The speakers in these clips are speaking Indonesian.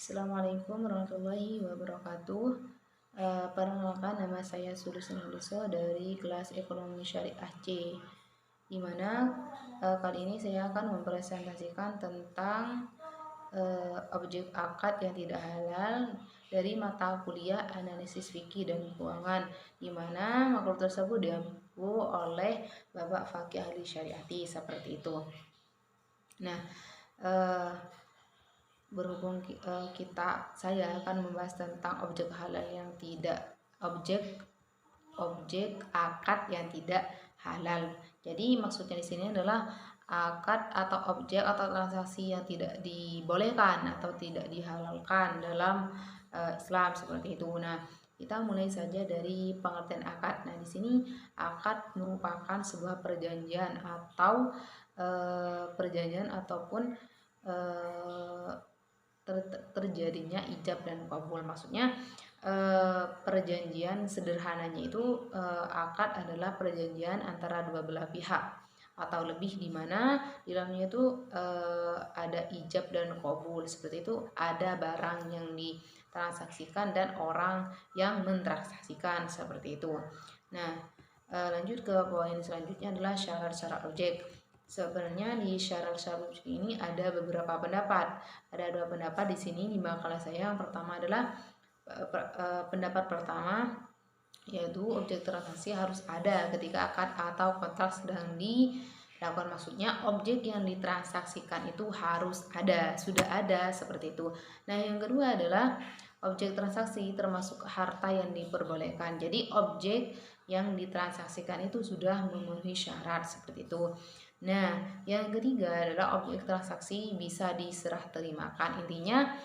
Assalamualaikum warahmatullahi wabarakatuh. Perkenalkan, nama saya Sulusin Huliso dari kelas Ekonomi Syariah C, di mana kali ini saya akan mempresentasikan tentang objek akad yang tidak halal dari mata kuliah Analisis Fikih dan Keuangan, di mana maklum tersebut diampu oleh Bapak Fakih Ahli Syariati seperti itu. Nah, eh, berhubung saya akan membahas tentang objek halal yang tidak objek akad yang tidak halal. Jadi maksudnya di sini adalah akad atau objek atau transaksi yang tidak dibolehkan atau tidak dihalalkan dalam Islam seperti itu. Nah, kita mulai saja dari pengertian akad. Nah, di sini akad merupakan sebuah perjanjian atau perjanjian ataupun eh, terjadinya ijab dan kabul. Maksudnya perjanjian sederhananya itu akad adalah perjanjian antara dua belah pihak atau lebih, di mana di dalamnya itu ada ijab dan kabul. Seperti itu, ada barang yang ditransaksikan dan orang yang mentransaksikan seperti itu. Nah, lanjut ke poin selanjutnya adalah syarat-syarat objek. Sebenarnya di syarat-syarat objek ini ada beberapa pendapat. Ada dua pendapat di sini di makalah saya. Yang pertama adalah pendapat pertama, yaitu objek transaksi harus ada ketika akad atau kontrak sedang dilakukan. Maksudnya objek yang ditransaksikan itu harus ada, sudah ada seperti itu. Nah, yang kedua adalah objek transaksi termasuk harta yang diperbolehkan. Jadi objek yang ditransaksikan itu sudah memenuhi syarat seperti itu. Nah, yang ketiga adalah objek transaksi bisa diserah terimakan. Intinya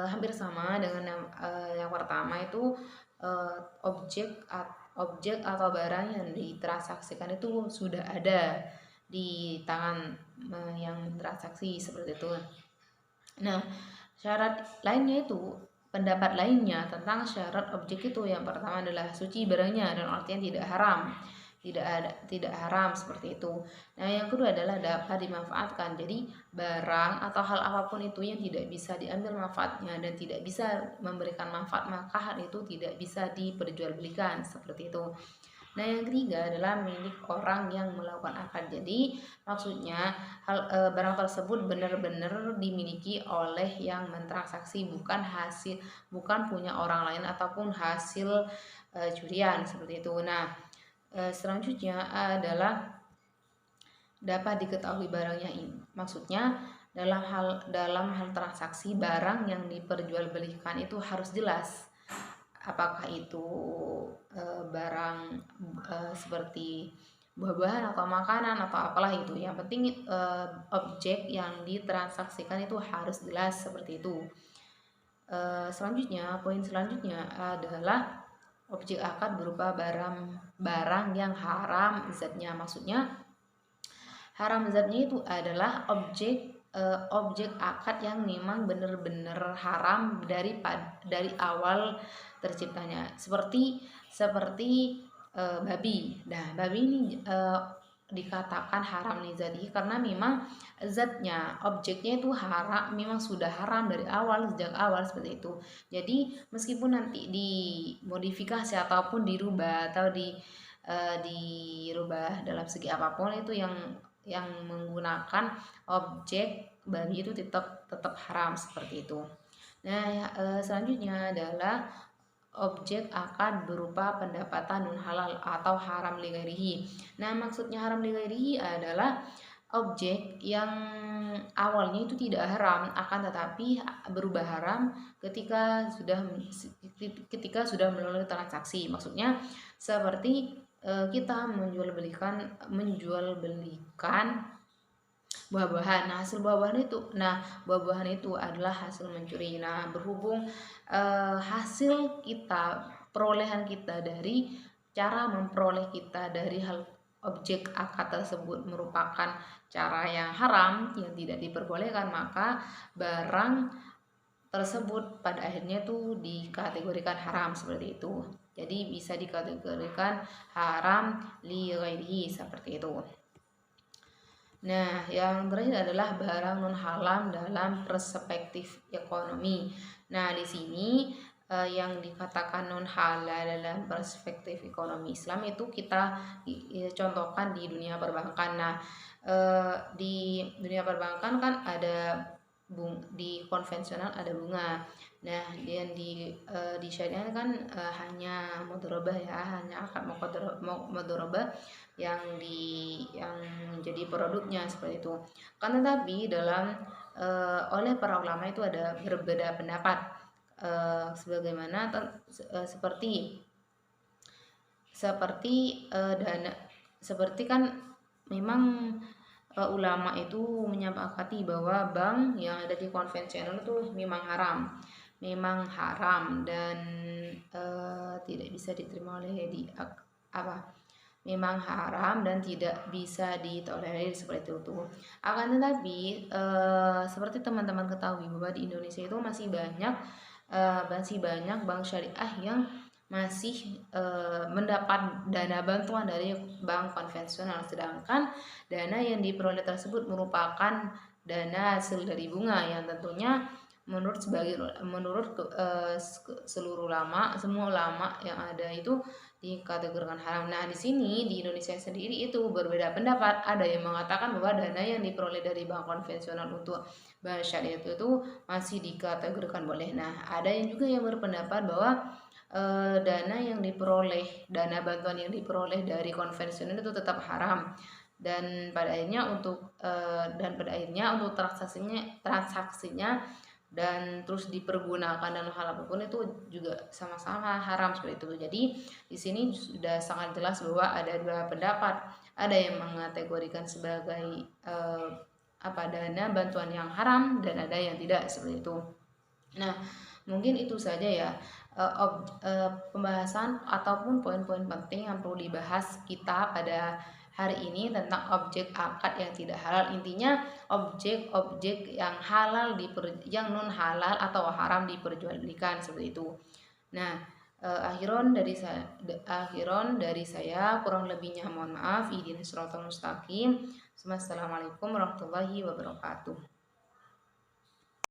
hampir sama dengan yang pertama itu, objek atau barang yang ditransaksikan itu sudah ada di tangan yang transaksi seperti itu. Nah, syarat lainnya itu, pendapat lainnya tentang syarat objek itu, yang pertama adalah suci barangnya dan artinya tidak haram. Tidak haram seperti itu. Nah, yang kedua adalah dapat dimanfaatkan. Jadi barang atau hal apapun itu yang tidak bisa diambil manfaatnya dan tidak bisa memberikan manfaat, maka hal itu tidak bisa diperjualbelikan seperti itu. Nah, yang ketiga adalah milik orang yang melakukan akad. Jadi maksudnya barang tersebut benar-benar dimiliki oleh yang mentransaksi, bukan punya orang lain ataupun hasil curian seperti itu. Nah, selanjutnya adalah dapat diketahui barangnya ini. Maksudnya dalam hal transaksi barang yang diperjualbelikan itu harus jelas. Apakah itu barang seperti buah-buahan atau makanan atau apalah itu. Yang penting objek yang ditransaksikan itu harus jelas seperti itu. Poin selanjutnya adalah objek akad berupa barang yang haram zatnya. Maksudnya haram zatnya itu adalah objek akad yang memang benar-benar haram dari awal terciptanya. Seperti babi. Nah, babi ini dikatakan haram nih zati karena memang objeknya itu haram, memang sudah haram dari awal, sejak awal seperti itu. Jadi meskipun nanti dimodifikasi ataupun dirubah atau dirubah dalam segi apapun itu, yang menggunakan objek babi itu tetap haram seperti itu. Nah, selanjutnya adalah objek akad berupa pendapatan non halal atau haram li ghairihi. Nah, maksudnya haram li ghairihi adalah objek yang awalnya itu tidak haram, akan tetapi berubah haram ketika sudah melalui transaksi. Maksudnya seperti kita menjual belikan buah-buahan. Nah, buah-buahan itu adalah hasil mencuri. Nah, berhubung perolehan kita dari cara memperoleh kita dari hal objek akad tersebut merupakan cara yang haram, yang tidak diperbolehkan, maka barang tersebut pada akhirnya tuh dikategorikan haram seperti itu. Jadi bisa dikategorikan haram li ghairihi seperti itu. Nah, yang terakhir adalah barang non halal dalam perspektif ekonomi. Nah, di sini yang dikatakan non halal dalam perspektif ekonomi Islam itu kita contohkan di dunia perbankan. Nah, di dunia perbankan kan ada di konvensional ada bunga. Nah, dan di syariah kan hanya mudharabah ya, hanya akad mudharabah yang menjadi produknya seperti itu. Kan tetapi dalam oleh para ulama itu ada berbeda pendapat sebagaimana seperti dana seperti kan memang ulama itu menyepakati bahwa bank yang ada di konvensional itu memang haram dan tidak bisa diterima oleh memang haram dan tidak bisa ditolerir seperti itu. Akan tetapi seperti teman-teman ketahui bahwa di Indonesia itu masih banyak bank syariah yang masih mendapat dana bantuan dari bank konvensional, sedangkan dana yang diperoleh tersebut merupakan dana hasil dari bunga yang tentunya menurut seluruh ulama, semua ulama yang ada itu dikategorikan haram. Nah, di sini di Indonesia sendiri itu berbeda pendapat. Ada yang mengatakan bahwa dana yang diperoleh dari bank konvensional untuk bank syariah itu masih dikategorikan boleh. Nah, ada yang juga yang berpendapat bahwa dana bantuan yang diperoleh dari konvensional itu tetap haram dan pada akhirnya untuk transaksinya dan terus dipergunakan dalam hal apapun itu juga sama-sama haram seperti itu. Jadi di sini sudah sangat jelas bahwa ada dua pendapat. Ada yang mengategorikan sebagai dana bantuan yang haram dan ada yang tidak seperti itu. Nah, mungkin itu saja ya pembahasan ataupun poin-poin penting yang perlu dibahas kita pada hari ini tentang objek akad yang tidak halal. Intinya objek-objek yang yang non halal atau haram diperjualbelikan seperti itu. Nah, akhiron dari saya kurang lebihnya mohon maaf. Ihdinas siratal mustaqim. Wassalamualaikum warahmatullahi wabarakatuh.